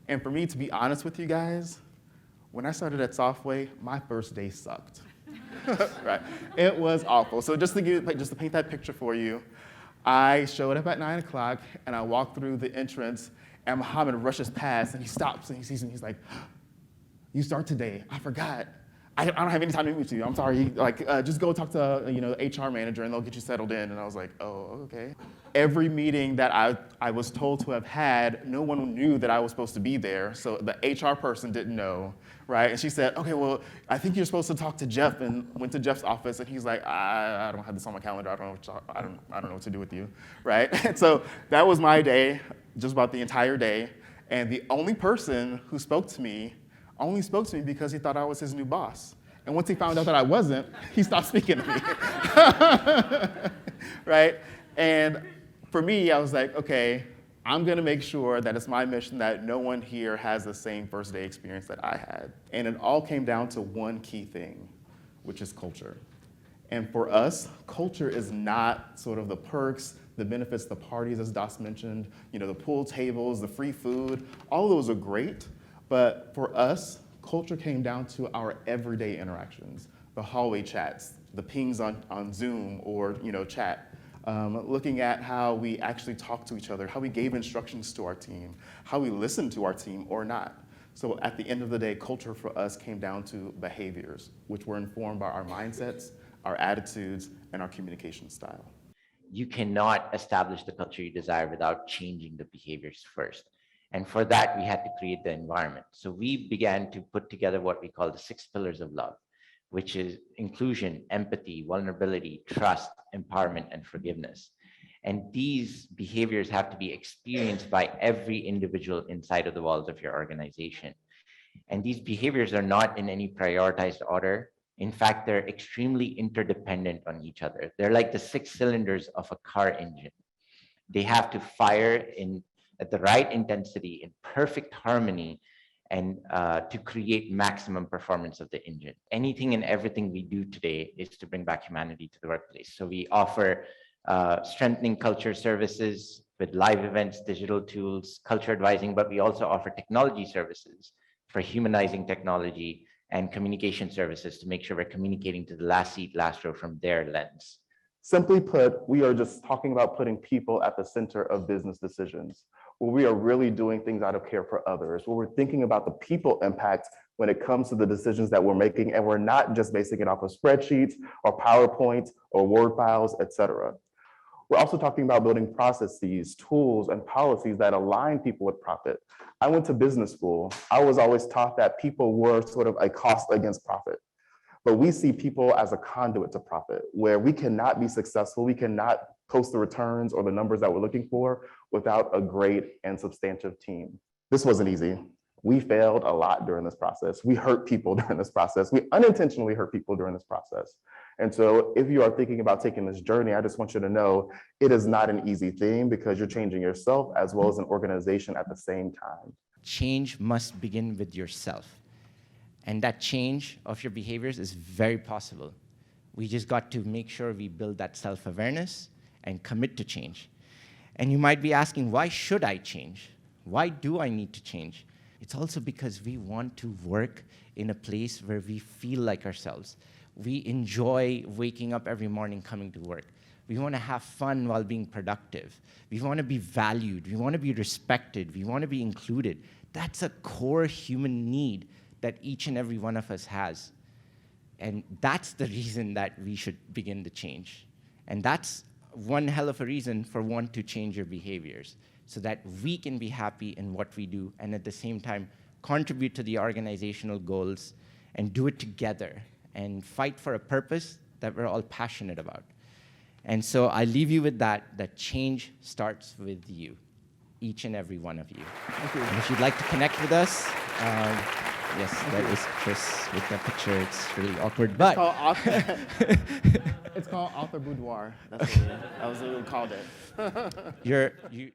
And for me, to be honest with you guys, when I started at Softway, my first day sucked. Right? It was awful. So just to paint that picture for you, I showed up at 9 o'clock, and I walked through the entrance, and Mohammad rushes past, and he stops, and he sees me, he's like, "You start today. I forgot. I don't have any time to meet with you. I'm sorry. Just go talk to the HR manager, and they'll get you settled in." And I was like, "Oh, okay." Every meeting that I was told to have had, no one knew that I was supposed to be there. So the HR person didn't know, right? And she said, "Okay, well, I think you're supposed to talk to Jeff," and went to Jeff's office, and he's like, "I don't have this on my calendar. I don't know what to do with you," right? And so that was my day, just about the entire day. And the only person who spoke to me only spoke to me because he thought I was his new boss. And once he found out that I wasn't, he stopped speaking to me. Right? And for me, I was like, okay, I'm gonna make sure that it's my mission that no one here has the same first day experience that I had. And it all came down to one key thing, which is culture. And for us, culture is not sort of the perks, the benefits, the parties, as Das mentioned, the pool tables, the free food, all of those are great. But for us, culture came down to our everyday interactions, the hallway chats, the pings on Zoom or chat, looking at how we actually talk to each other, how we gave instructions to our team, how we listened to our team or not. So at the end of the day, culture for us came down to behaviors, which were informed by our mindsets, our attitudes, and our communication style. You cannot establish the culture you desire without changing the behaviors first. And for that, we had to create the environment. So we began to put together what we call the 6 pillars of love, which is inclusion, empathy, vulnerability, trust, empowerment, and forgiveness. And these behaviors have to be experienced by every individual inside of the walls of your organization. And these behaviors are not in any prioritized order. In fact, they're extremely interdependent on each other. They're like the 6 cylinders of a car engine. They have to fire at the right intensity, in perfect harmony, and to create maximum performance of the engine. Anything and everything we do today is to bring back humanity to the workplace. So we offer strengthening culture services with live events, digital tools, culture advising, but we also offer technology services for humanizing technology and communication services to make sure we're communicating to the last seat, last row from their lens. Simply put, we are just talking about putting people at the center of business decisions, where we are really doing things out of care for others, where we're thinking about the people impact when it comes to the decisions that we're making, and we're not just basing it off of spreadsheets or PowerPoints or Word files, et cetera. We're also talking about building processes, tools, and policies that align people with profit. I went to business school. I was always taught that people were sort of a cost against profit. But we see people as a conduit to profit, where we cannot be successful, we cannot post the returns or the numbers that we're looking for without a great and substantive team. This wasn't easy. We failed a lot during this process. We hurt people during this process. We unintentionally hurt people during this process. And so if you are thinking about taking this journey, I just want you to know it is not an easy thing, because you're changing yourself as well as an organization at the same time. Change must begin with yourself. And that change of your behaviors is very possible. We just got to make sure we build that self-awareness and commit to change. And you might be asking, why should I change? Why do I need to change? It's also because we want to work in a place where we feel like ourselves. We enjoy waking up every morning coming to work. We want to have fun while being productive. We want to be valued. We want to be respected. We want to be included. That's a core human need that each and every one of us has. And that's the reason that we should begin the change. And that's one hell of a reason for one to change your behaviors, so that we can be happy in what we do and at the same time contribute to the organizational goals and do it together and fight for a purpose that we're all passionate about. And so I leave you with that change starts with you, each and every one of you. Thank you. And if you'd like to connect with us, yes, that is Chris with that picture. It's really awkward, but It's called Author Boudoir. That was what we called it.